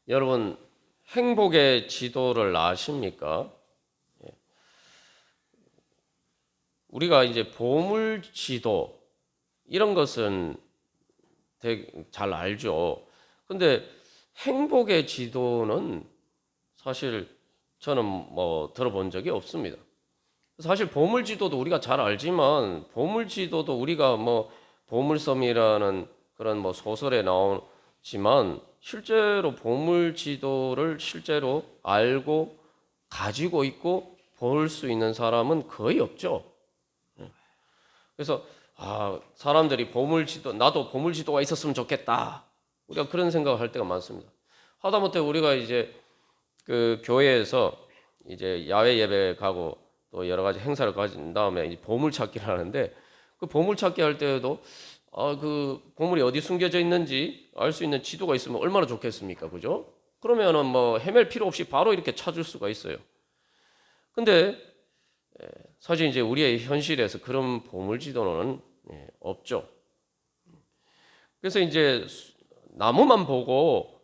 여러분, 행복의 지도를 아십니까? 우리가 이제 보물 지도 이런 것은 되게 잘 알죠. 근데 행복의 지도는 사실 저는 뭐 들어본 적이 없습니다. 사실 보물 지도도 우리가 잘 알지만 보물 지도도 우리가 뭐 보물섬이라는 그런 뭐 소설에 나오지만 실제로 보물 지도를 실제로 알고 가지고 있고 볼 수 있는 사람은 거의 없죠. 그래서 사람들이 보물 지도 나도 보물 지도가 있었으면 좋겠다. 우리가 그런 생각을 할 때가 많습니다. 하다못해 우리가 이제 그 교회에서 이제 야외 예배 가고 또 여러 가지 행사를 가진 다음에 이제 보물 찾기를 하는데 그 보물 찾기 할 때에도 그 보물이 어디 숨겨져 있는지 알 수 있는 지도가 있으면 얼마나 좋겠습니까? 그죠? 그러면은 뭐 헤맬 필요 없이 바로 이렇게 찾을 수가 있어요. 근데 사실 이제 우리의 현실에서 그런 보물 지도는 없죠. 그래서 이제 나무만 보고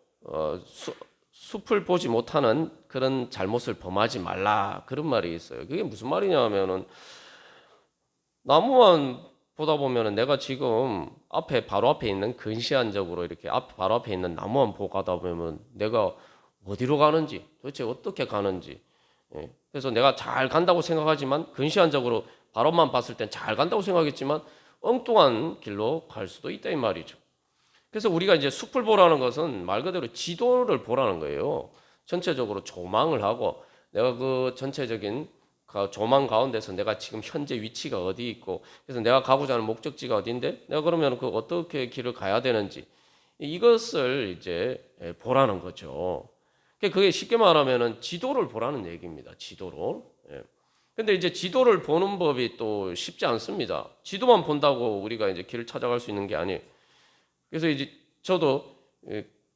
숲을 보지 못하는 그런 잘못을 범하지 말라 그런 말이 있어요. 그게 무슨 말이냐면은 나무만 보다 보면은 내가 지금 앞에 바로 앞에 있는 근시안적으로 이렇게 바로 앞에 있는 나무만 보고 가다 보면 내가 어디로 가는지 도대체 어떻게 가는지 그래서 내가 잘 간다고 생각하지만 근시안적으로 바로만 봤을 땐 잘 간다고 생각했지만 엉뚱한 길로 갈 수도 있다 이 말이죠. 그래서 우리가 이제 숲을 보라는 것은 말 그대로 지도를 보라는 거예요. 전체적으로 조망을 하고 내가 그 전체적인 조망 가운데서 내가 지금 현재 위치가 어디 있고 그래서 내가 가고자 하는 목적지가 어디인데 내가 그러면 그 어떻게 길을 가야 되는지 이것을 이제 보라는 거죠. 그게 쉽게 말하면은 지도를 보라는 얘기입니다. 지도를. 근데 이제 지도를 보는 법이 또 쉽지 않습니다. 지도만 본다고 우리가 이제 길을 찾아갈 수 있는 게 아니에요. 그래서 이제 저도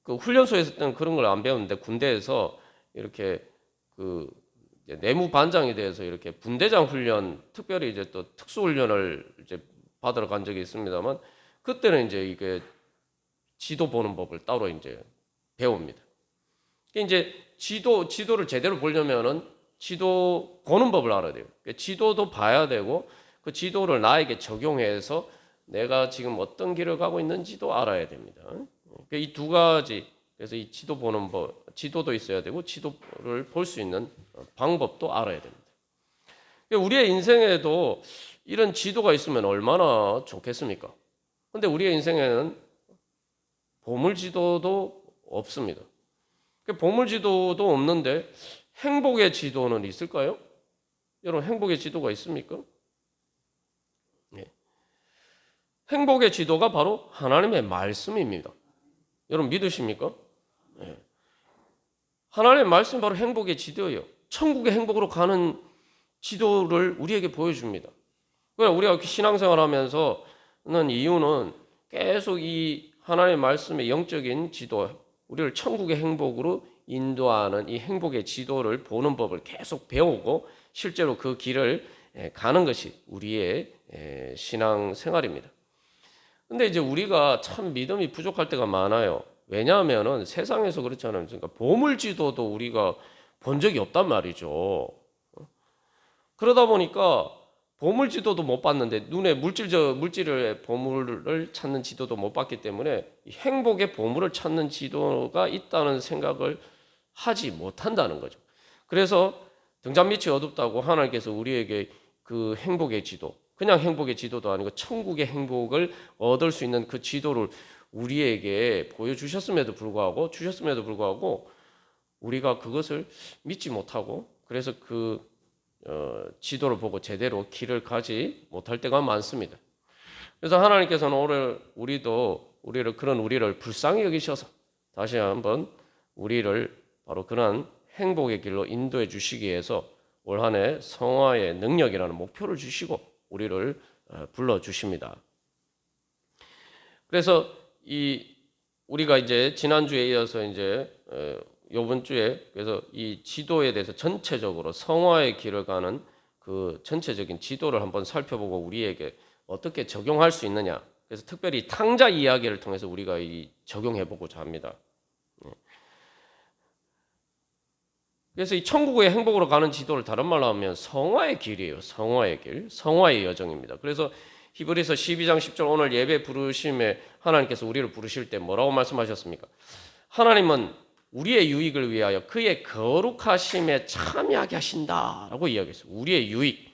그 훈련소에서 때는 그런 걸 안 배웠는데 군대에서 이렇게 그 내무 반장이 돼서 이렇게 분대장 훈련, 특별히 이제 또 특수 훈련을 이제 받으러 간 적이 있습니다만 그때는 이제 이게 지도 보는 법을 따로 이제 배웁니다. 이제 지도를 제대로 보려면은 지도 보는 법을 알아야 돼요. 지도도 봐야 되고 그 지도를 나에게 적용해서 내가 지금 어떤 길을 가고 있는지도 알아야 됩니다. 이 두 가지 그래서 이 지도 보는 법, 지도도 있어야 되고 지도를 볼 수 있는 방법도 알아야 됩니다. 우리의 인생에도 이런 지도가 있으면 얼마나 좋겠습니까? 근데 우리의 인생에는 보물 지도도 없습니다. 보물 지도도 없는데 행복의 지도는 있을까요? 여러분 행복의 지도가 있습니까? 네. 행복의 지도가 바로 하나님의 말씀입니다. 여러분 믿으십니까? 네. 하나님의 말씀이 바로 행복의 지도예요. 천국의 행복으로 가는 지도를 우리에게 보여줍니다. 우리가 신앙생활하면서는 이유는 계속 이 하나님의 말씀의 영적인 지도, 우리를 천국의 행복으로 인도하는 이 행복의 지도를 보는 법을 계속 배우고 실제로 그 길을 가는 것이 우리의 신앙 생활입니다. 근데 이제 우리가 참 믿음이 부족할 때가 많아요. 왜냐하면은 세상에서 그렇잖아요. 그러니까 보물 지도도 우리가 본 적이 없단 말이죠. 그러다 보니까 보물 지도도 못 봤는데 눈에 물질의 보물을 찾는 지도도 못 봤기 때문에 행복의 보물을 찾는 지도가 있다는 생각을 하지 못한다는 거죠. 그래서 등잔 밑이 어둡다고 하나님께서 우리에게 그 행복의 지도, 그냥 행복의 지도도 아니고 천국의 행복을 얻을 수 있는 그 지도를 우리에게 보여주셨음에도 불구하고 우리가 그것을 믿지 못하고 그래서 그 지도를 보고 제대로 길을 가지 못할 때가 많습니다. 그래서 하나님께서는 오늘 우리를 불쌍히 여기셔서 다시 한번 우리를 바로 그러한 행복의 길로 인도해 주시기 위해서 올 한 해 성화의 능력이라는 목표를 주시고 우리를 불러 주십니다. 그래서 우리가 이제 지난주에 이어서 이제 이번 주에 그래서 이 지도에 대해서 전체적으로 성화의 길을 가는 그 전체적인 지도를 한번 살펴보고 우리에게 어떻게 적용할 수 있느냐. 그래서 특별히 탕자 이야기를 통해서 우리가 적용해 보고자 합니다. 그래서 이 천국의 행복으로 가는 지도를 다른 말로 하면 성화의 길이에요. 성화의 길, 성화의 여정입니다. 그래서 히브리서 12장 10절 오늘 예배 부르심에 하나님께서 우리를 부르실 때 뭐라고 말씀하셨습니까? 하나님은 우리의 유익을 위하여 그의 거룩하심에 참여하게 하신다라고 이야기했어요. 우리의 유익,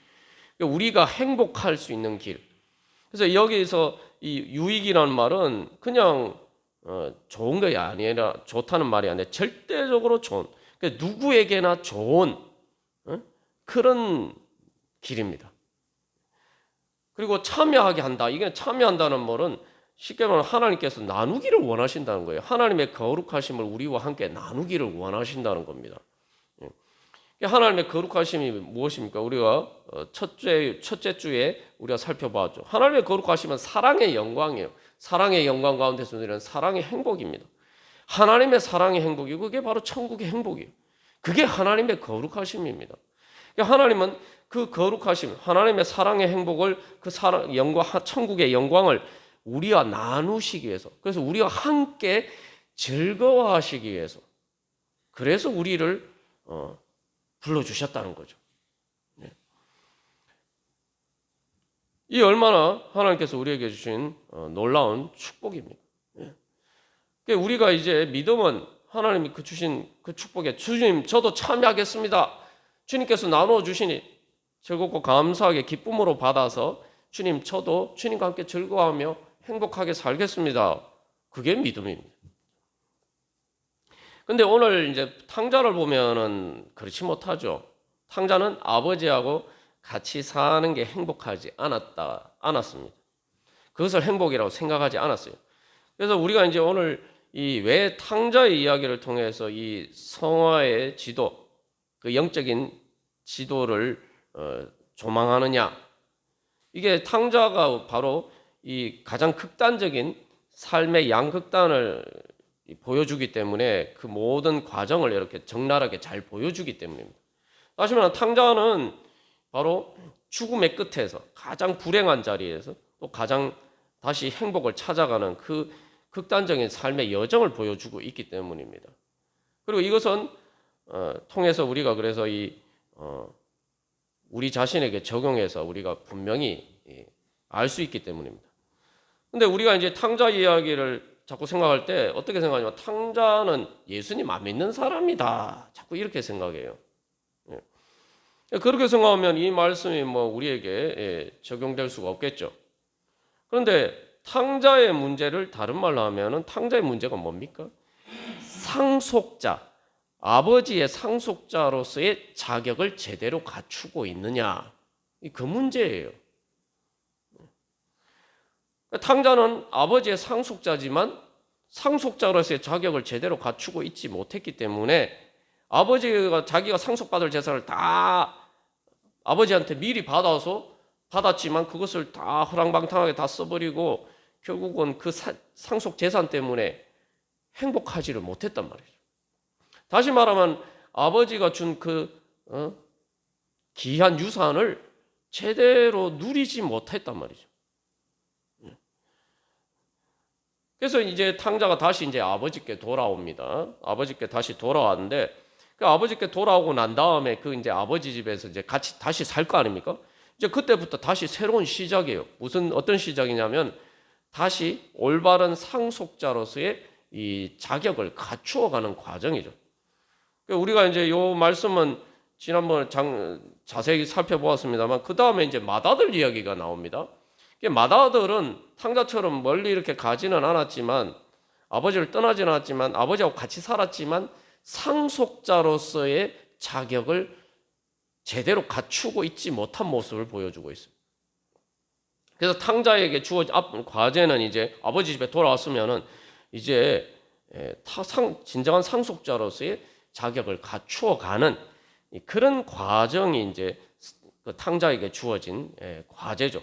우리가 행복할 수 있는 길. 그래서 여기서 이 유익이라는 말은 그냥 좋은 게 아니라 좋다는 말이 아니라 절대적으로 좋은, 그러니까 누구에게나 좋은 그런 길입니다. 그리고 참여하게 한다. 이게 참여한다는 말은 쉽게 말하면 하나님께서 나누기를 원하신다는 거예요. 하나님의 거룩하심을 우리와 함께 나누기를 원하신다는 겁니다. 하나님의 거룩하심이 무엇입니까? 우리가 첫째 주에 우리가 살펴봤죠. 하나님의 거룩하심은 사랑의 영광이에요. 사랑의 영광 가운데서 누리는 사랑의 행복입니다. 하나님의 사랑의 행복이고 그게 바로 천국의 행복이에요. 그게 하나님의 거룩하심입니다. 하나님은 그 거룩하심, 하나님의 사랑의 행복을 그 사랑, 영광, 천국의 영광을 우리와 나누시기 위해서, 그래서 우리와 함께 즐거워하시기 위해서, 그래서 우리를 불러주셨다는 거죠. 이 얼마나 하나님께서 우리에게 주신 놀라운 축복입니다. 우리가 이제 믿음은 하나님이 주신 그 축복에 주님 저도 참여하겠습니다. 주님께서 나누어 주시니 즐겁고 감사하게 기쁨으로 받아서 주님 저도 주님과 함께 즐거워하며 행복하게 살겠습니다. 그게 믿음입니다. 근데 오늘 이제 탕자를 보면은 그렇지 못하죠. 탕자는 아버지하고 같이 사는 게 행복하지 않았습니다. 그것을 행복이라고 생각하지 않았어요. 그래서 우리가 이제 오늘 이 왜 탕자의 이야기를 통해서 이 성화의 지도, 그 영적인 지도를 조망하느냐. 이게 탕자가 바로 이 가장 극단적인 삶의 양극단을 보여주기 때문에 그 모든 과정을 이렇게 적나라하게 잘 보여주기 때문입니다. 다시 말하면 탕자는 바로 죽음의 끝에서 가장 불행한 자리에서 또 가장 다시 행복을 찾아가는 그 극단적인 삶의 여정을 보여주고 있기 때문입니다. 그리고 이것은 통해서 우리가 그래서 우리 자신에게 적용해서 우리가 분명히 알 수 있기 때문입니다. 근데 우리가 이제 탕자 이야기를 자꾸 생각할 때 어떻게 생각하냐면 탕자는 예수님 안 믿는 사람이다. 자꾸 이렇게 생각해요. 그렇게 생각하면 이 말씀이 뭐 우리에게 적용될 수가 없겠죠. 그런데 탕자의 문제를 다른 말로 하면은 탕자의 문제가 뭡니까? 상속자, 아버지의 상속자로서의 자격을 제대로 갖추고 있느냐, 그 문제예요. 탕자는 아버지의 상속자지만 상속자로서의 자격을 제대로 갖추고 있지 못했기 때문에 아버지가 자기가 상속받을 재산을 다 아버지한테 미리 받았지만 그것을 다 허랑방탕하게 다 써버리고 결국은 그 상속 재산 때문에 행복하지를 못했단 말이죠. 다시 말하면 아버지가 준 그 귀한 유산을 제대로 누리지 못했단 말이죠. 그래서 이제 탕자가 다시 이제 아버지께 돌아옵니다. 아버지께 다시 돌아왔는데 그 아버지께 돌아오고 난 다음에 그 이제 아버지 집에서 이제 같이 다시 살 거 아닙니까? 이제 그때부터 다시 새로운 시작이에요. 어떤 시작이냐면 다시 올바른 상속자로서의 이 자격을 갖추어가는 과정이죠. 우리가 이제 요 말씀은 지난번에 자세히 살펴보았습니다만 그 다음에 이제 맏아들 이야기가 나옵니다. 맏아들은 탕자처럼 멀리 이렇게 가지는 않았지만 아버지를 떠나지는 않았지만 아버지하고 같이 살았지만 상속자로서의 자격을 제대로 갖추고 있지 못한 모습을 보여주고 있어요. 그래서 탕자에게 주어진 과제는 이제 아버지 집에 돌아왔으면은 이제 진정한 상속자로서의 자격을 갖추어가는 그런 과정이 이제 그 탕자에게 주어진 과제죠.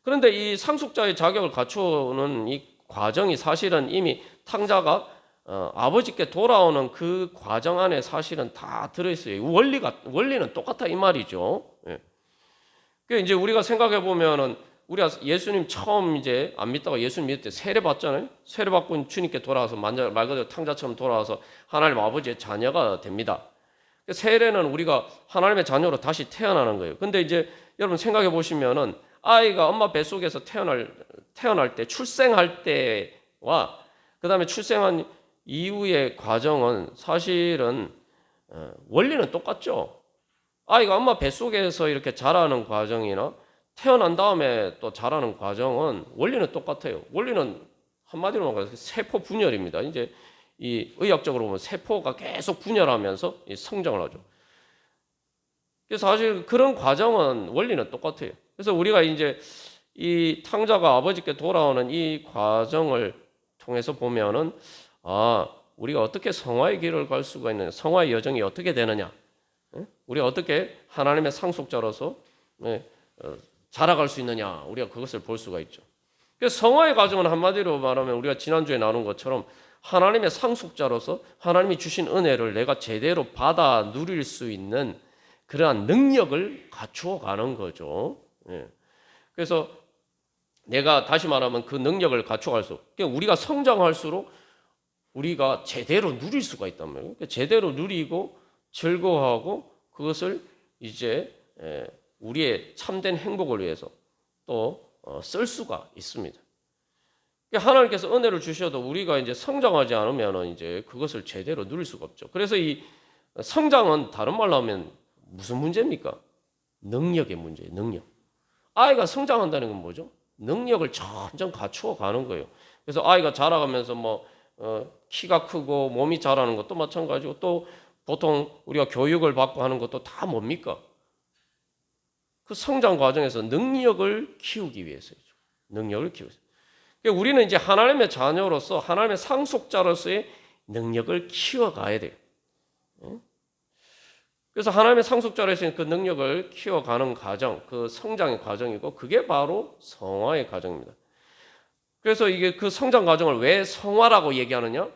그런데 이 상속자의 자격을 갖추는 이 과정이 사실은 이미 탕자가 아버지께 돌아오는 그 과정 안에 사실은 다 들어있어요. 원리는 똑같아 이 말이죠. 그 이제 우리가 생각해 보면은 우리가 예수님 처음 이제 안 믿다가 예수님 믿을 때 세례 받잖아요. 세례 받고 주님께 돌아와서 말 그대로 탕자처럼 돌아와서 하나님 아버지의 자녀가 됩니다. 세례는 우리가 하나님의 자녀로 다시 태어나는 거예요. 근데 이제 여러분 생각해 보시면은 아이가 엄마 뱃속에서 태어날 때, 출생할 때와 그다음에 출생한 이후의 과정은 사실은 원리는 똑같죠. 아이가 엄마 뱃속에서 이렇게 자라는 과정이나 태어난 다음에 또 자라는 과정은 원리는 똑같아요. 원리는 한마디로 말해서 세포 분열입니다. 이제 이 의학적으로 보면 세포가 계속 분열하면서 성장을 하죠. 그래서 사실 그런 과정은 원리는 똑같아요. 그래서 우리가 이제 이 탕자가 아버지께 돌아오는 이 과정을 통해서 보면은 우리가 어떻게 성화의 길을 갈 수가 있느냐, 성화의 여정이 어떻게 되느냐, 우리가 어떻게 하나님의 상속자로서 자라갈 수 있느냐, 우리가 그것을 볼 수가 있죠. 그래서 성화의 과정은 한마디로 말하면 우리가 지난주에 나눈 것처럼 하나님의 상속자로서 하나님이 주신 은혜를 내가 제대로 받아 누릴 수 있는 그러한 능력을 갖추어 가는 거죠. 그래서 내가 다시 말하면 그 능력을 갖춰갈수록 우리가 성장할수록 우리가 제대로 누릴 수가 있단 말이에요. 제대로 누리고 즐거워하고 그것을 이제 우리의 참된 행복을 위해서 또 쓸 수가 있습니다. 하나님께서 은혜를 주셔도 우리가 이제 성장하지 않으면 이제 그것을 제대로 누릴 수가 없죠. 그래서 이 성장은 다른 말로 하면 무슨 문제입니까? 능력의 문제예요. 능력. 아이가 성장한다는 건 뭐죠? 능력을 점점 갖추어 가는 거예요. 그래서 아이가 자라가면서 키가 크고 몸이 자라는 것도 마찬가지고 또 보통 우리가 교육을 받고 하는 것도 다 뭡니까? 그 성장 과정에서 능력을 키우기 위해서죠. 능력을 키우기 위해서. 그러니까 우리는 이제 하나님의 자녀로서 하나님의 상속자로서의 능력을 키워가야 돼요. 그래서 하나님의 상속자로서의 그 능력을 키워가는 과정, 그 성장의 과정이고 그게 바로 성화의 과정입니다. 그래서 이게 그 성장 과정을 왜 성화라고 얘기하느냐?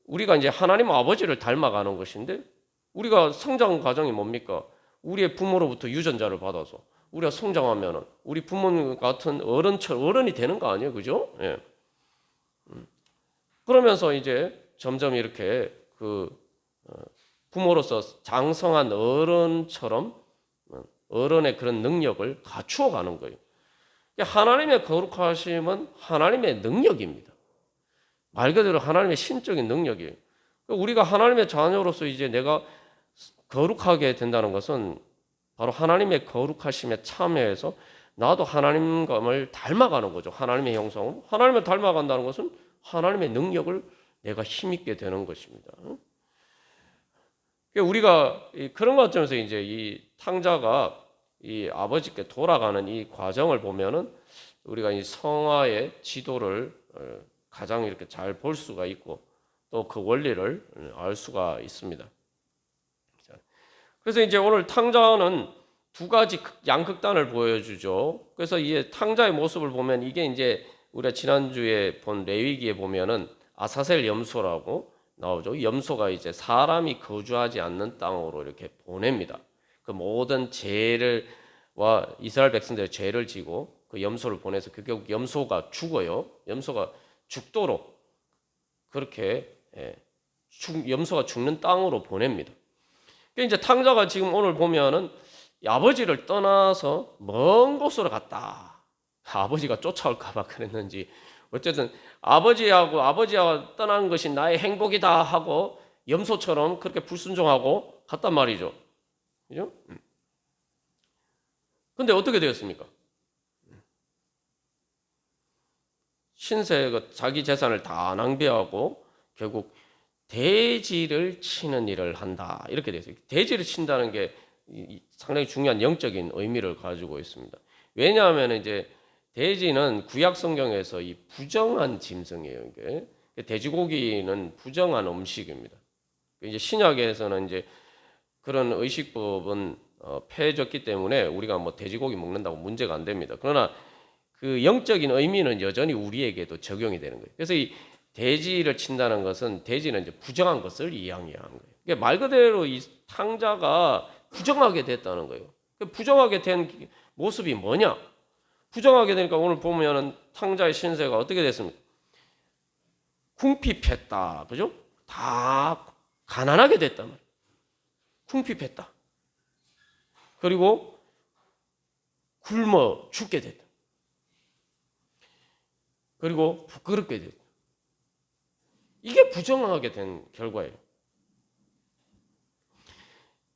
우리가 이제 하나님 아버지를 닮아가는 것인데 우리가 성장 과정이 뭡니까? 우리의 부모로부터 유전자를 받아서 우리가 성장하면은 우리 부모님 같은 어른이 되는 거 아니에요, 그죠? 예. 그러면서 이제 점점 이렇게 부모로서 장성한 어른처럼 어른의 그런 능력을 갖추어 가는 거예요. 하나님의 거룩하심은 하나님의 능력입니다. 말 그대로 하나님의 신적인 능력이에요. 우리가 하나님의 자녀로서 이제 내가 거룩하게 된다는 것은 바로 하나님의 거룩하심에 참여해서 나도 하나님을 닮아가는 거죠. 하나님의 형상으로. 하나님을 닮아간다는 것은 하나님의 능력을 내가 힘있게 되는 것입니다. 우리가 그런 관점에서 이제 이 탕자가 이 아버지께 돌아가는 이 과정을 보면은 우리가 이 성화의 지도를 가장 이렇게 잘 볼 수가 있고 또 그 원리를 알 수가 있습니다. 그래서 이제 오늘 탕자는 두 가지 양극단을 보여주죠. 그래서 이 탕자의 모습을 보면 이게 이제 우리가 지난주에 본 레위기에 보면은 아사셀 염소라고 나오죠. 염소가 이제 사람이 거주하지 않는 땅으로 이렇게 보냅니다. 그 모든 죄와 이스라엘 백성들의 죄를 지고 그 염소를 보내서 결국 염소가 죽어요. 염소가 죽도록 그렇게 염소가 죽는 땅으로 보냅니다. 그러니까 이제 탕자가 지금 오늘 보면은 아버지를 떠나서 먼 곳으로 갔다. 아버지가 쫓아올까봐 그랬는지 어쨌든 아버지와 떠난 것이 나의 행복이다 하고 염소처럼 그렇게 불순종하고 갔단 말이죠. 그죠? 근데 어떻게 되었습니까? 신세가 자기 재산을 다 낭비하고 결국 돼지를 치는 일을 한다. 이렇게 되어 있어요. 돼지를 친다는 게 상당히 중요한 영적인 의미를 가지고 있습니다. 왜냐하면 이제 돼지는 구약 성경에서 이 부정한 짐승이에요. 이게 돼지고기는 부정한 음식입니다. 이제 신약에서는 이제 그런 의식법은 폐해졌기 때문에 우리가 뭐 돼지고기 먹는다고 문제가 안 됩니다. 그러나 그 영적인 의미는 여전히 우리에게도 적용이 되는 거예요. 그래서 이 돼지를 친다는 것은 돼지는 이제 부정한 것을 이야기하는 거예요. 그러니까 말 그대로 이 탕자가 부정하게 됐다는 거예요. 부정하게 된 모습이 뭐냐? 부정하게 되니까 오늘 보면은 탕자의 신세가 어떻게 됐습니까? 궁핍했다. 그죠? 다 가난하게 됐단 말이에요. 궁핍했다. 그리고 굶어 죽게 됐다. 그리고 부끄럽게 됐다. 이게 부정하게 된 결과예요.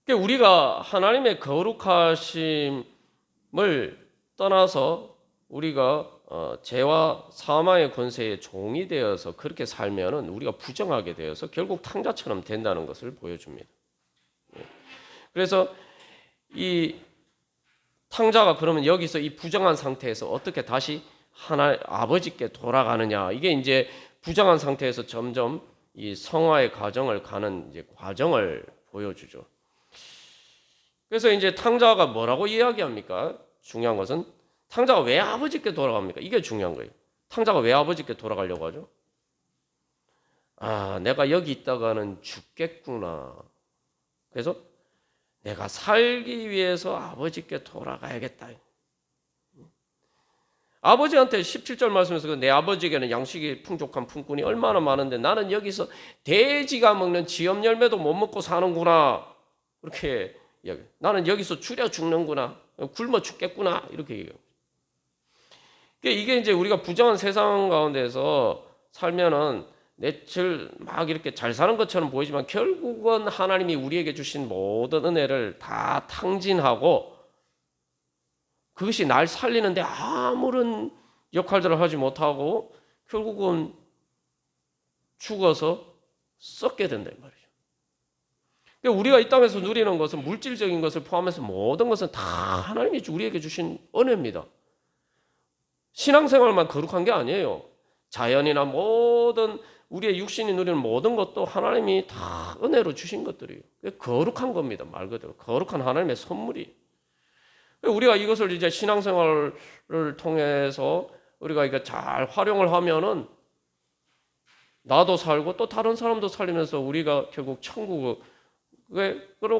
우리가 하나님의 거룩하심을 떠나서 우리가 죄와 사망의 권세의 종이 되어서 그렇게 살면은 우리가 부정하게 되어서 결국 탕자처럼 된다는 것을 보여줍니다. 그래서 이 탕자가 그러면 여기서 이 부정한 상태에서 어떻게 다시 아버지께 돌아가느냐, 이게 이제 부정한 상태에서 점점 이 성화의 과정을 가는 이제 과정을 보여주죠. 그래서 이제 탕자가 뭐라고 이야기합니까? 중요한 것은 탕자가 왜 아버지께 돌아갑니까? 이게 중요한 거예요. 탕자가 왜 아버지께 돌아가려고 하죠? 아, 내가 여기 있다가는 죽겠구나. 그래서 내가 살기 위해서 아버지께 돌아가야겠다. 아버지한테 17절 말씀에서 내 아버지에게는 양식이 풍족한 품꾼이 얼마나 많은데 나는 여기서 돼지가 먹는 지엽 열매도 못 먹고 사는구나. 그렇게 이야기해요. 나는 여기서 줄여 죽는구나. 굶어 죽겠구나. 이렇게 얘기해요. 이게 이제 우리가 부정한 세상 가운데서 살면은 넷을 막 이렇게 잘 사는 것처럼 보이지만 결국은 하나님이 우리에게 주신 모든 은혜를 다 탕진하고 그것이 날 살리는데 아무런 역할들을 하지 못하고 결국은 죽어서 썩게 된단 말이죠. 우리가 이 땅에서 누리는 것은 물질적인 것을 포함해서 모든 것은 다 하나님이 우리에게 주신 은혜입니다. 신앙생활만 거룩한 게 아니에요. 자연이나 모든 우리의 육신이 누리는 모든 것도 하나님이 다 은혜로 주신 것들이에요. 거룩한 겁니다. 말 그대로 거룩한 하나님의 선물이. 우리가 이것을 이제 신앙생활을 통해서 우리가 이거 잘 활용을 하면은 나도 살고 또 다른 사람도 살리면서 우리가 결국 천국으로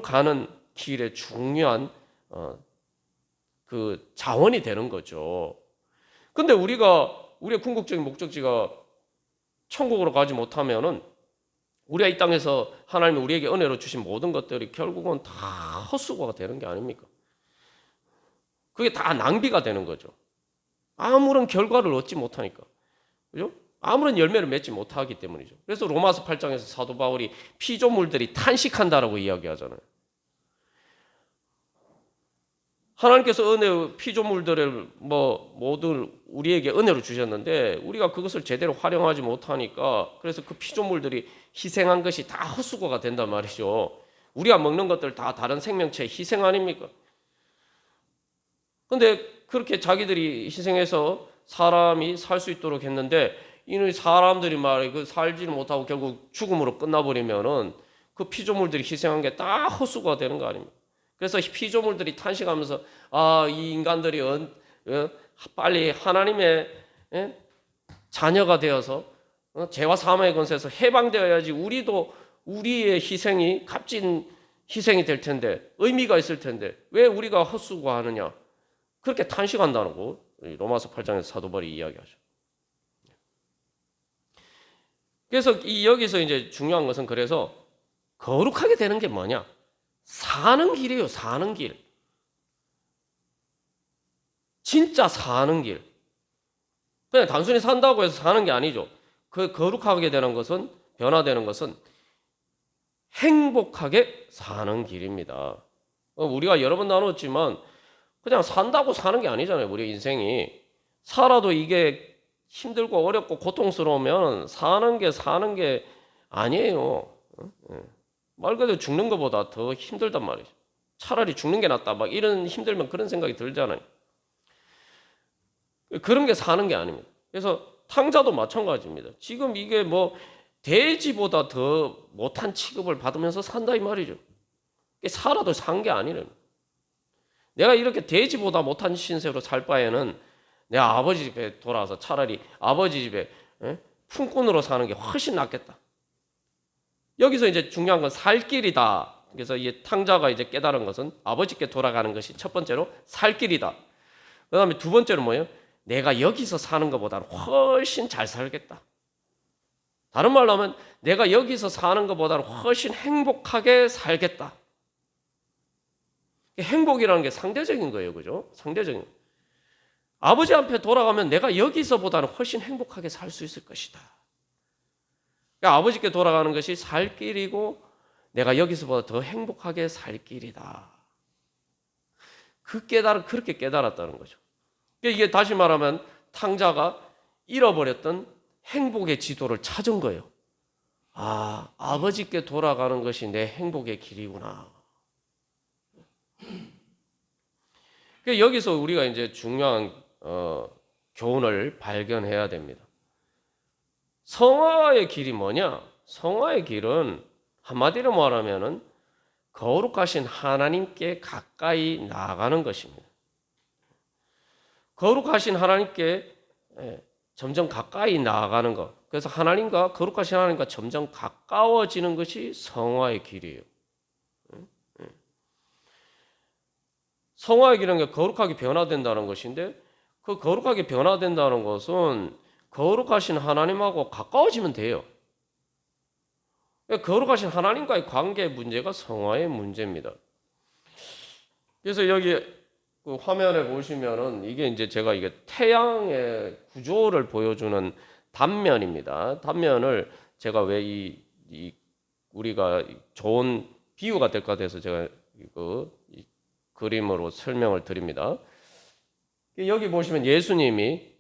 가는 길에 중요한 그 자원이 되는 거죠. 근데 우리의 궁극적인 목적지가 천국으로 가지 못하면은 우리가 이 땅에서 하나님이 우리에게 은혜로 주신 모든 것들이 결국은 다 헛수고가 되는 게 아닙니까? 그게 다 낭비가 되는 거죠. 아무런 결과를 얻지 못하니까. 그죠? 아무런 열매를 맺지 못하기 때문이죠. 그래서 로마서 8장에서 사도 바울이 피조물들이 탄식한다라고 이야기하잖아요. 하나님께서 피조물들을 모두 우리에게 은혜로 주셨는데 우리가 그것을 제대로 활용하지 못하니까 그래서 그 피조물들이 희생한 것이 다 헛수고가 된단 말이죠. 우리가 먹는 것들 다 다른 생명체의 희생 아닙니까? 근데 그렇게 자기들이 희생해서 사람이 살 수 있도록 했는데 이는 사람들이 그 살지를 못하고 결국 죽음으로 끝나버리면은 그 피조물들이 희생한 게 다 헛수고가 되는 거 아닙니까? 그래서 피조물들이 탄식하면서 이 인간들이 빨리 하나님의 자녀가 되어서 죄와 사망의 권세에서 해방되어야지 우리도 우리의 희생이 값진 희생이 될 텐데 의미가 있을 텐데 왜 우리가 헛수고하느냐 그렇게 탄식한다고 로마서 8장에서 사도 바울이 이야기하죠. 그래서 여기서 이제 중요한 것은 그래서 거룩하게 되는 게 뭐냐? 사는 길이에요. 사는 길. 진짜 사는 길. 그냥 단순히 산다고 해서 사는 게 아니죠. 그 거룩하게 되는 것은 변화되는 것은 행복하게 사는 길입니다. 우리가 여러 번 나눴지만 그냥 산다고 사는 게 아니잖아요. 우리 인생이 살아도 이게 힘들고 어렵고 고통스러우면 사는 게 아니에요. 말 그대로 죽는 것보다 더 힘들단 말이죠. 차라리 죽는 게 낫다. 막 이런 힘들면 그런 생각이 들잖아요. 그런 게 사는 게 아닙니다. 그래서 탕자도 마찬가지입니다. 지금 이게 돼지보다 더 못한 취급을 받으면서 산다 이 말이죠. 살아도 산 게 아니래요. 내가 이렇게 돼지보다 못한 신세로 살 바에는 내 아버지 집에 돌아와서 차라리 아버지 집에 품꾼으로 사는 게 훨씬 낫겠다. 여기서 이제 중요한 건 살 길이다. 그래서 이 탕자가 이제 깨달은 것은 아버지께 돌아가는 것이 첫 번째로 살 길이다. 그 다음에 두 번째로 뭐예요? 내가 여기서 사는 것보다는 훨씬 잘 살겠다. 다른 말로 하면 내가 여기서 사는 것보다는 훨씬 행복하게 살겠다. 행복이라는 게 상대적인 거예요. 그죠? 상대적인. 아버지 앞에 돌아가면 내가 여기서보다는 훨씬 행복하게 살 수 있을 것이다. 그러니까 아버지께 돌아가는 것이 살 길이고 내가 여기서보다 더 행복하게 살 길이다. 그렇게 깨달았다는 거죠. 이게 다시 말하면 탕자가 잃어버렸던 행복의 지도를 찾은 거예요. 아, 아버지께 돌아가는 것이 내 행복의 길이구나. 여기서 우리가 이제 중요한 교훈을 발견해야 됩니다. 성화의 길이 뭐냐? 성화의 길은 한마디로 말하면은 거룩하신 하나님께 가까이 나아가는 것입니다. 거룩하신 하나님께 점점 가까이 나아가는 것. 그래서 하나님과 거룩하신 하나님과 점점 가까워지는 것이 성화의 길이에요. 성화의 길은 거룩하게 변화된다는 것인데 그 거룩하게 변화된다는 것은 거룩하신 하나님하고 가까워지면 돼요. 거룩하신 하나님과의 관계 문제가 성화의 문제입니다. 그래서 여기 그 화면에 보시면은 이게 이제 제가 이게 태양의 구조를 보여주는 단면입니다. 단면을 제가 왜 우리가 좋은 비유가 될 것 같아서 제가 이 그림으로 설명을 드립니다. 여기 보시면 예수님이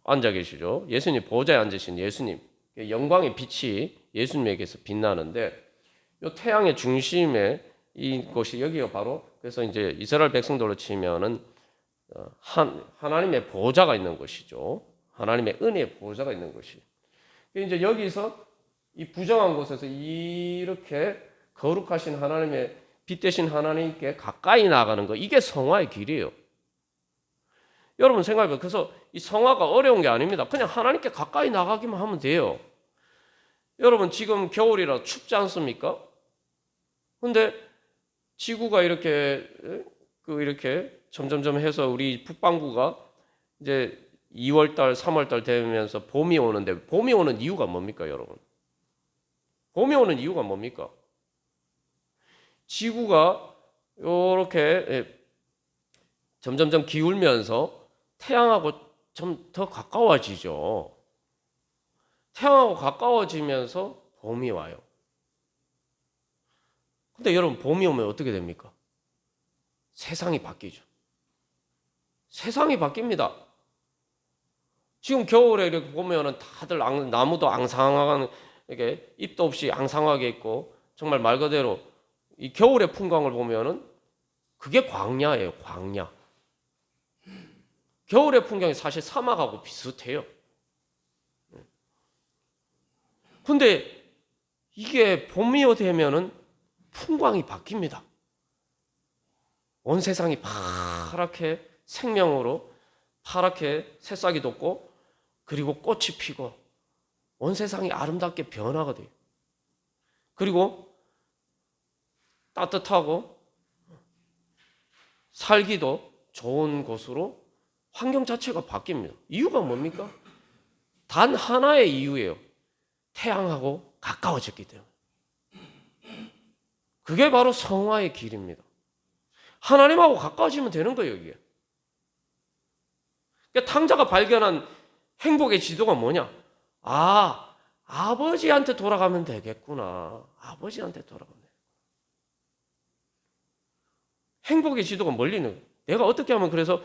앉아 계시죠. 예수님 보좌에 앉으신 예수님, 영광의 빛이 예수님에게서 빛나는데 이 태양의 중심에 이곳이 여기가 바로 그래서 이제 이스라엘 백성들로 치면은 하나님의 보좌가 있는 곳이죠. 하나님의 은혜의 보좌가 있는 곳이. 이제 여기서 이 부정한 곳에서 이렇게 거룩하신 하나님의 빛 대신 하나님께 가까이 나가는 거 이게 성화의 길이에요. 여러분 생각해봐요. 그래서 이 성화가 어려운 게 아닙니다. 그냥 하나님께 가까이 나가기만 하면 돼요. 여러분 지금 겨울이라 춥지 않습니까? 근데 지구가 이렇게 점점점 해서 우리 북반구가 이제 2월달, 3월달 되면서 봄이 오는데 봄이 오는 이유가 뭡니까, 여러분? 봄이 오는 이유가 뭡니까? 지구가 이렇게 점점점 기울면서 태양하고 좀 더 가까워지죠. 태양하고 가까워지면서 봄이 와요. 근데 여러분 봄이 오면 어떻게 됩니까? 세상이 바뀌죠. 세상이 바뀝니다. 지금 겨울에 이렇게 보면은 다들 나무도 앙상하게 이렇게 잎도 없이 앙상하게 있고 정말 말 그대로 이 겨울의 풍광을 보면은 그게 광야예요, 광야. 겨울의 풍경이 사실 사막하고 비슷해요. 근데 이게 봄이 되면은 풍광이 바뀝니다. 온 세상이 파랗게 생명으로 파랗게 새싹이 돋고 그리고 꽃이 피고 온 세상이 아름답게 변화가 돼요. 그리고 따뜻하고 살기도 좋은 곳으로 환경 자체가 바뀝니다. 이유가 뭡니까? 단 하나의 이유예요. 태양하고 가까워졌기 때문에. 그게 바로 성화의 길입니다. 하나님하고 가까워지면 되는 거예요, 이게. 그러니까 탕자가 발견한 행복의 지도가 뭐냐? 아, 아버지한테 돌아가면 되겠구나. 아버지한테 돌아가면 돼. 행복의 지도가 멀리 있는 거예요. 내가 어떻게 하면 그래서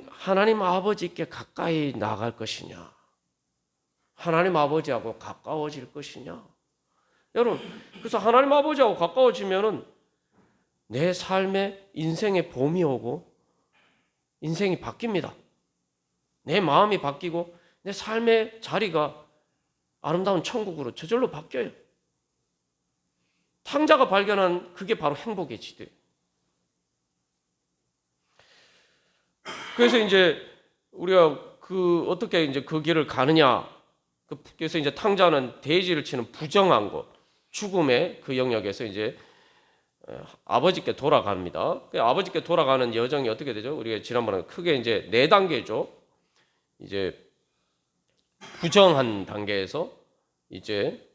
하나님 아버지께 가까이 나갈 것이냐? 하나님 아버지하고 가까워질 것이냐? 여러분, 그래서 하나님 아버지하고 가까워지면은 내 삶에 인생의 봄이 오고 인생이 바뀝니다. 내 마음이 바뀌고 내 삶의 자리가 아름다운 천국으로 저절로 바뀌어요. 탕자가 발견한 그게 바로 행복의 지대예요. 그래서 이제 우리가 어떻게 이제 그 길을 가느냐? 그래서 이제 탕자는 대지를 치는 부정한 것, 죽음의 그 영역에서 이제 아버지께 돌아갑니다. 아버지께 돌아가는 여정이 어떻게 되죠? 우리가 지난번에 크게 이제 4단계죠. 이제 부정한 단계에서 이제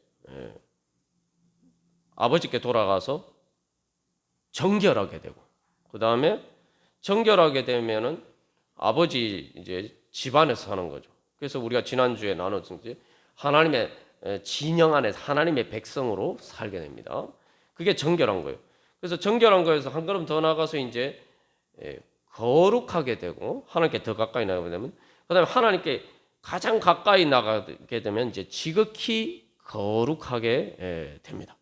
아버지께 돌아가서 정결하게 되고, 그 다음에 정결하게 되면은 아버지 이제 집안에서 사는 거죠. 그래서 우리가 지난주에 나눴듯이 하나님의 진영 안에서 하나님의 백성으로 살게 됩니다. 그게 정결한 거예요. 그래서 정결한 거에서 한 걸음 더 나가서 이제 거룩하게 되고 하나님께 더 가까이 나가게 되면, 그다음에 하나님께 가장 가까이 나가게 되면 이제 지극히 거룩하게 됩니다.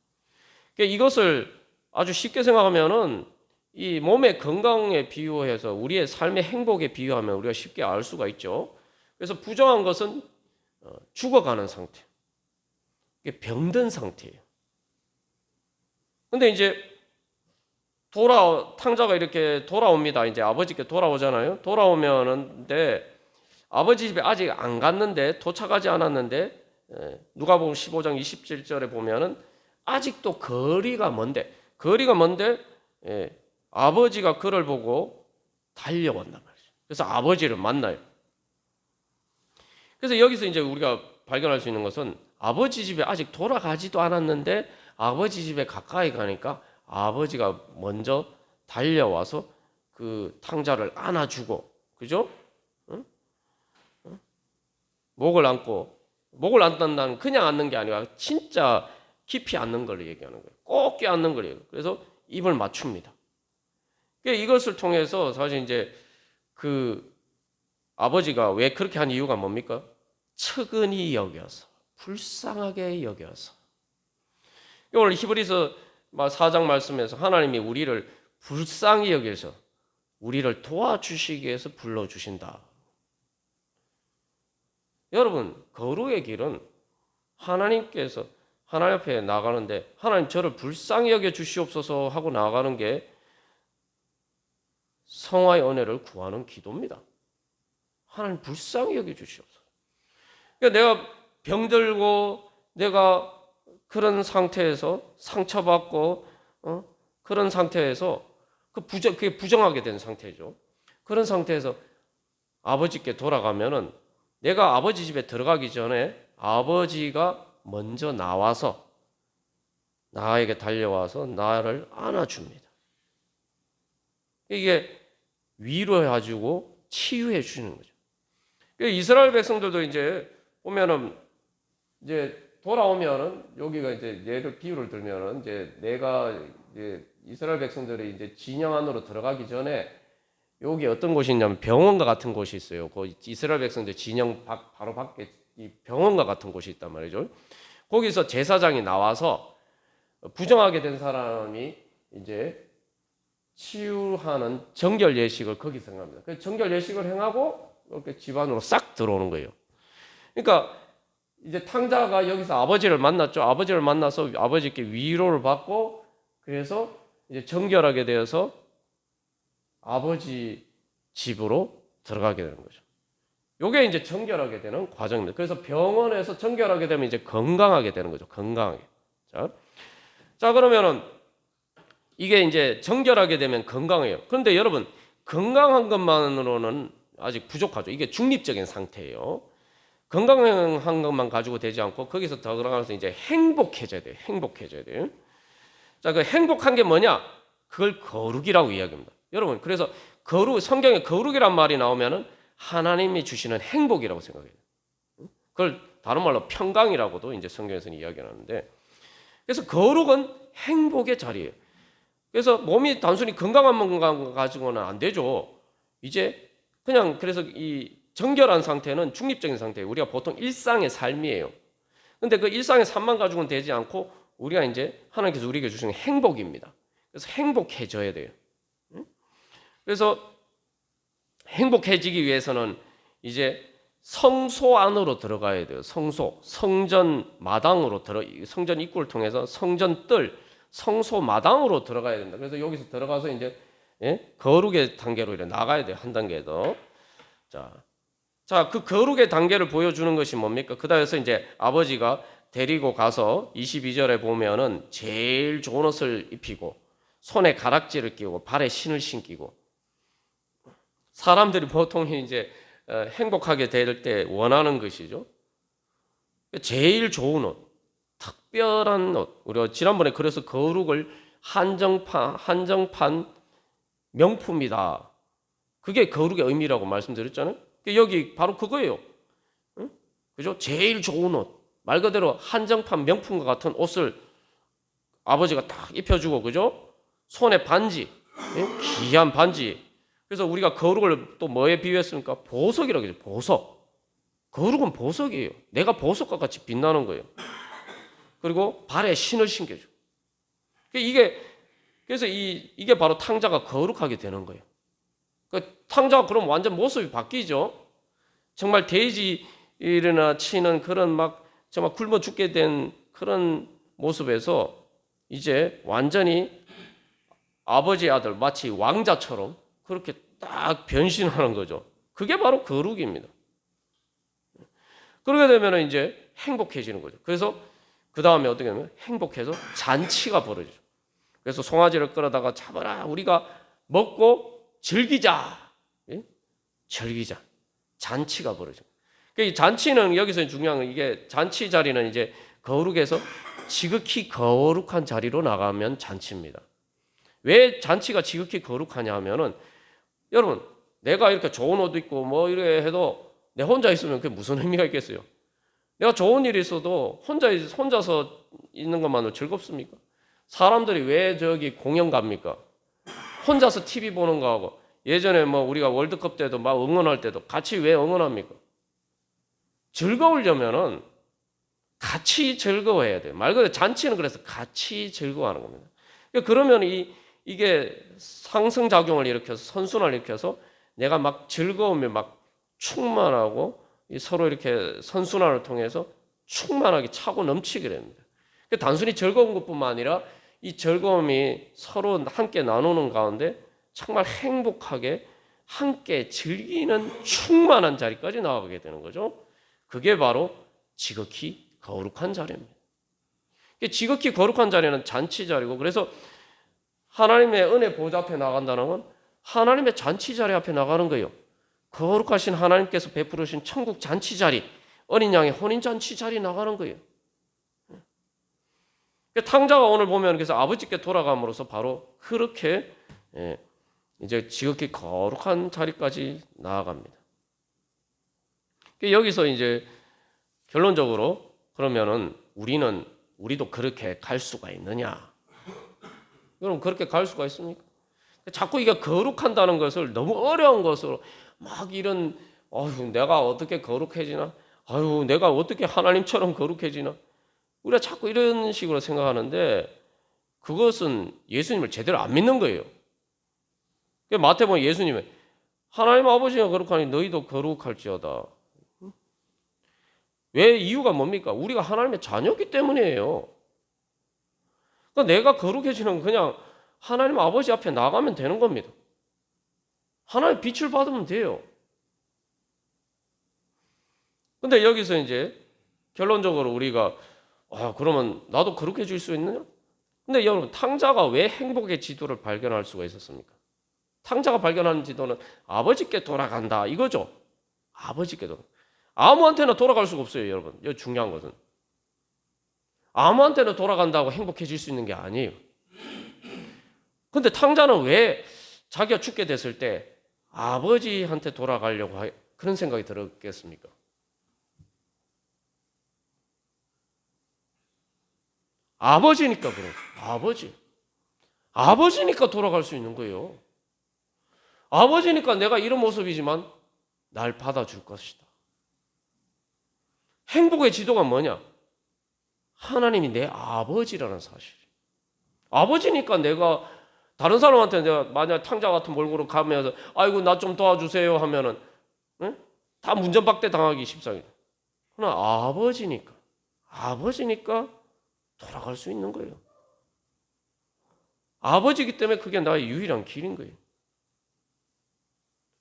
그러니까 이것을 아주 쉽게 생각하면은 이 몸의 건강에 비유해서 우리의 삶의 행복에 비유하면 우리가 쉽게 알 수가 있죠. 그래서 부정한 것은 죽어가는 상태, 이게 병든 상태예요. 근데 이제 탕자가 이렇게 돌아옵니다. 이제 아버지께 돌아오잖아요. 돌아오면은데 아버지 집에 아직 안 갔는데, 도착하지 않았는데, 누가복음 15장 27절에 보면은 아직도 거리가 먼데 아버지가 그를 보고 달려온단 말이죠. 그래서 아버지를 만나요. 그래서 여기서 이제 우리가 발견할 수 있는 것은 아버지 집에 아직 돌아가지도 않았는데 아버지 집에 가까이 가니까 아버지가 먼저 달려와서 그 탕자를 안아주고, 그죠? 응? 목을 안는다는 그냥 안는 게 아니라 진짜 깊이 안는 걸 얘기하는 거예요. 꼭 껴안는 거예요. 그래서 입을 맞춥니다. 이것을 통해서 사실 이제 그 아버지가 왜 그렇게 한 이유가 뭡니까? 측은히 여겨서, 불쌍하게 여겨서. 오늘 히브리서 4장 말씀에서 하나님이 우리를 불쌍히 여겨서 우리를 도와주시기 위해서 불러주신다. 여러분, 거룩의 길은 하나님께서 하나님 앞에 나가는데, 하나님 저를 불쌍히 여겨 주시옵소서 하고 나가는 게 성화의 은혜를 구하는 기도입니다. 하나님 불쌍히 여겨 주시옵소서. 그러니까 내가 병들고 내가 그런 상태에서 상처받고 그런 상태에서 그게 부정하게 된 상태죠. 그런 상태에서 아버지께 돌아가면은 내가 아버지 집에 들어가기 전에 아버지가 먼저 나와서 나에게 달려와서 나를 안아줍니다. 이게 위로해주고 치유해 주는 거죠. 이스라엘 백성들도 이제 보면은 이제 돌아오면은 여기가 이제 예를 비유를 들면은 이제 내가 이제 이스라엘 백성들이 이제 진영 안으로 들어가기 전에 여기 어떤 곳이 있냐면 병원과 같은 곳이 있어요. 그 이스라엘 백성들 진영 바로 밖에 이 병원과 같은 곳이 있단 말이죠. 거기서 제사장이 나와서 부정하게 된 사람이 이제 치유하는 정결 예식을 거기서 행합니다. 그 정결 예식을 행하고 이렇게 집안으로 싹 들어오는 거예요. 그러니까 이제 탕자가 여기서 아버지를 만났죠. 아버지를 만나서 아버지께 위로를 받고 그래서 이제 정결하게 되어서 아버지 집으로 들어가게 되는 거죠. 요게 이제 정결하게 되는 과정입니다. 그래서 병원에서 정결하게 되면 이제 건강하게 되는 거죠. 건강하게. 자 그러면은 이게 이제 정결하게 되면 건강해요. 그런데 여러분, 건강한 것만으로는 아직 부족하죠. 이게 중립적인 상태예요. 건강한 것만 가지고 되지 않고 거기서 더 들어가면서 이제 행복해져야 돼요. 행복해져야 돼요. 자, 그 행복한 게 뭐냐? 그걸 거룩이라고 이야기합니다. 여러분, 그래서 성경에 거룩이란 말이 나오면은 하나님이 주시는 행복이라고 생각해요. 그걸 다른 말로 평강이라고도 이제 성경에서는 이야기하는데, 그래서 거룩은 행복의 자리예요. 그래서 몸이 단순히 건강한 건강 가지고는 안 되죠. 이제 그냥 그래서 이 정결한 상태는 중립적인 상태예요. 우리가 보통 일상의 삶이에요. 근데 그 일상의 삶만 가지고는 되지 않고 우리가 이제 하나님께서 우리에게 주시는 행복입니다. 그래서 행복해져야 돼요. 그래서 행복해지기 위해서는 이제 성소 안으로 들어가야 돼요. 성전 마당으로 성전 입구를 통해서 성전 성소 마당으로 들어가야 된다. 그래서 여기서 들어가서 이제 거룩의 단계로 이렇게 나가야 돼요. 한 단계 더. 자, 그 거룩의 단계를 보여주는 것이 뭡니까? 그다음에서 이제 아버지가 데리고 가서 22절에 보면은 제일 좋은 옷을 입히고 손에 가락지를 끼고 발에 신을 신기고, 사람들이 보통 이제 행복하게 될 때 원하는 것이죠. 제일 좋은 옷, 특별한 옷. 우리가 지난번에 그래서 거룩을 한정판 명품이다. 그게 거룩의 의미라고 말씀드렸잖아요. 여기 바로 그거예요. 응? 그죠? 제일 좋은 옷. 말 그대로 한정판 명품과 같은 옷을 아버지가 딱 입혀주고, 그죠? 손에 반지, 응? 귀한 반지. 그래서 우리가 거룩을 또 뭐에 비유했습니까? 보석이라고 하죠. 보석. 거룩은 보석이에요. 내가 보석과 같이 빛나는 거예요. 그리고 발에 신을 신겨줘. 그래서 이게 바로 탕자가 거룩하게 되는 거예요. 탕자가 그럼 완전 모습이 바뀌죠. 정말 돼지나 치는 그런 막 정말 굶어 죽게 된 그런 모습에서 이제 완전히 아버지 아들 마치 왕자처럼 그렇게 딱 변신하는 거죠. 그게 바로 거룩입니다. 그러게 되면 이제 행복해지는 거죠. 그래서 그 다음에 어떻게 하면 행복해서 잔치가 벌어지죠. 그래서 송아지를 끌어다가 잡아라. 우리가 먹고 즐기자. 예? 즐기자. 잔치가 벌어져. 이 잔치는 여기서 중요한 건 이게 잔치 자리는 이제 거룩에서 지극히 거룩한 자리로 나가면 잔치입니다. 왜 잔치가 지극히 거룩하냐 하면은 여러분 내가 이렇게 좋은 옷 입고 뭐 이래 해도 내 혼자 있으면 그게 무슨 의미가 있겠어요? 내가 좋은 일이 있어도 혼자서 있는 것만으로 즐겁습니까? 사람들이 왜 저기 공연 갑니까? 혼자서 TV 보는 거하고 예전에 뭐 우리가 월드컵 때도 막 응원할 때도 같이 왜 응원합니까? 즐거우려면은 같이 즐거워해야 돼요. 말 그대로 잔치는 그래서 같이 즐거워하는 겁니다. 그러면 이게 상승작용을 일으켜서 선순환을 일으켜서 내가 막 즐거우면 막 충만하고 서로 이렇게 선순환을 통해서 충만하게 차고 넘치게 됩니다. 단순히 즐거운 것뿐만 아니라 이 즐거움이 서로 함께 나누는 가운데 정말 행복하게 함께 즐기는 충만한 자리까지 나아가게 되는 거죠. 그게 바로 지극히 거룩한 자리입니다. 지극히 거룩한 자리는 잔치 자리고 그래서 하나님의 은혜 보좌 앞에 나간다는 건 하나님의 잔치 자리 앞에 나가는 거예요. 거룩하신 하나님께서 베푸르신 천국 잔치 자리, 어린 양의 혼인 잔치 자리 나가는 거예요. 탕자가 오늘 보면 그래서 아버지께 돌아감으로써 바로 그렇게 이제 지극히 거룩한 자리까지 나아갑니다. 여기서 이제 결론적으로 그러면은 우리도 그렇게 갈 수가 있느냐? 여러분 그렇게 갈 수가 있습니까? 자꾸 이게 거룩한다는 것을 너무 어려운 것으로 막 이런 내가 어떻게 거룩해지나? 내가 어떻게 하나님처럼 거룩해지나? 우리가 자꾸 이런 식으로 생각하는데 그것은 예수님을 제대로 안 믿는 거예요. 마태복음 예수님은 하나님 아버지가 거룩하니 너희도 거룩할지어다. 왜 이유가 뭡니까? 우리가 하나님의 자녀이기 때문이에요. 그러니까 내가 거룩해지는 건 그냥 하나님 아버지 앞에 나가면 되는 겁니다. 하나님의 빛을 받으면 돼요. 근데 여기서 이제 결론적으로 우리가 그러면 나도 거룩해질 수 있느냐? 근데 여러분 탕자가 왜 행복의 지도를 발견할 수가 있었습니까? 탕자가 발견하는 지도는 아버지께 돌아간다 이거죠. 아버지께 돌아. 아무한테나 돌아갈 수가 없어요, 여러분. 이거 중요한 것은 아무한테나 돌아간다고 행복해질 수 있는 게 아니에요. 근데 탕자는 왜 자기가 죽게 됐을 때 아버지한테 돌아가려고 그런 생각이 들었겠습니까? 아버지니까 그래요. 아버지니까 돌아갈 수 있는 거예요. 아버지니까 내가 이런 모습이지만 날 받아줄 것이다. 행복의 지도가 뭐냐? 하나님이 내 아버지라는 사실. 아버지니까 내가 다른 사람한테 내가 만약 탕자 같은 몰골로 가면서 아이고 나 좀 도와주세요 하면은 다 문전박대 당하기 십상이다. 그러나 아버지니까 돌아갈 수 있는 거예요. 아버지이기 때문에 그게 나의 유일한 길인 거예요.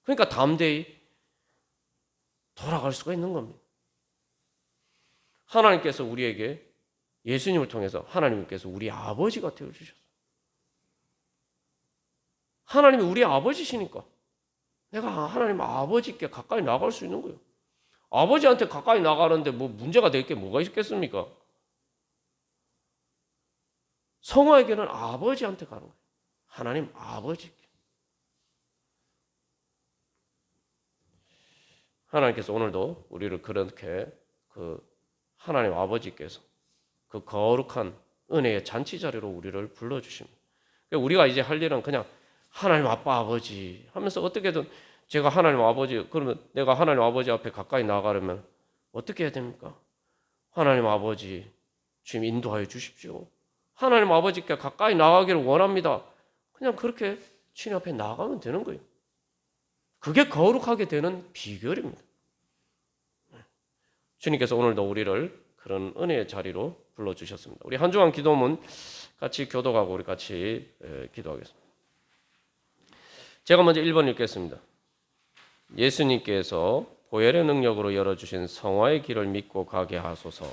그러니까 담대히 돌아갈 수가 있는 겁니다. 하나님께서 우리에게 예수님을 통해서 하나님께서 우리 아버지가 되어주셨어요. 하나님이 우리 아버지시니까 내가 하나님 아버지께 가까이 나갈 수 있는 거예요. 아버지한테 가까이 나가는데 뭐 문제가 될 게 뭐가 있겠습니까? 성화에게는 아버지한테 가는 거예요. 하나님 아버지. 하나님께서 오늘도 우리를 그렇게 그 하나님 아버지께서 그 거룩한 은혜의 잔치 자리로 우리를 불러주십니다. 우리가 이제 할 일은 그냥 하나님 아빠 아버지 하면서 어떻게든 제가 하나님 아버지, 그러면 내가 하나님 아버지 앞에 가까이 나가려면 어떻게 해야 됩니까? 하나님 아버지 주님 인도하여 주십시오. 하나님 아버지께 가까이 나가기를 원합니다. 그냥 그렇게 주님 앞에 나가면 되는 거예요. 그게 거룩하게 되는 비결입니다. 주님께서 오늘도 우리를 그런 은혜의 자리로 불러주셨습니다. 우리 한 주간 기도문 같이 교독하고 우리 같이 기도하겠습니다. 제가 먼저 1번 읽겠습니다. 예수님께서 보혈의 능력으로 열어주신 성화의 길을 믿고 가게 하소서.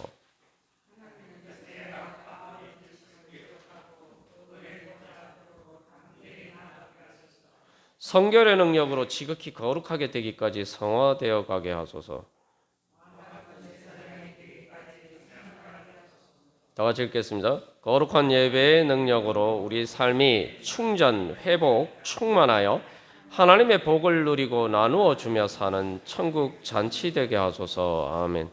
성결의 능력으로 지극히 거룩하게 되기까지 성화되어 가게 하소서. 다 같이 읽겠습니다. 거룩한 예배의 능력으로 우리 삶이 충전, 회복, 충만하여 하나님의 복을 누리고 나누어 주며 사는 천국 잔치 되게 하소서. 아멘.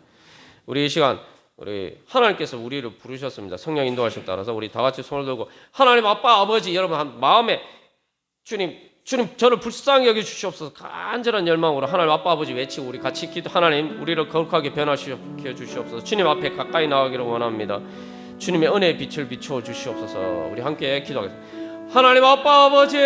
우리 이 시간 우리 하나님께서 우리를 부르셨습니다. 성령 인도하심 따라서 우리 다 같이 손을 들고 하나님 아빠 아버지 여러분 마음에 주님 저를 불쌍히 여겨 주시옵소서. 간절한 열망으로 하나님 아빠 아버지 외치고 우리 같이 기도. 하나님 우리를 거룩하게 변화시켜 주시옵소서. 주님 앞에 가까이 나가기를 원합니다. 주님의 은혜의 빛을 비추어 주시옵소서. 우리 함께 기도하겠습니다. 하나님 아빠 아버지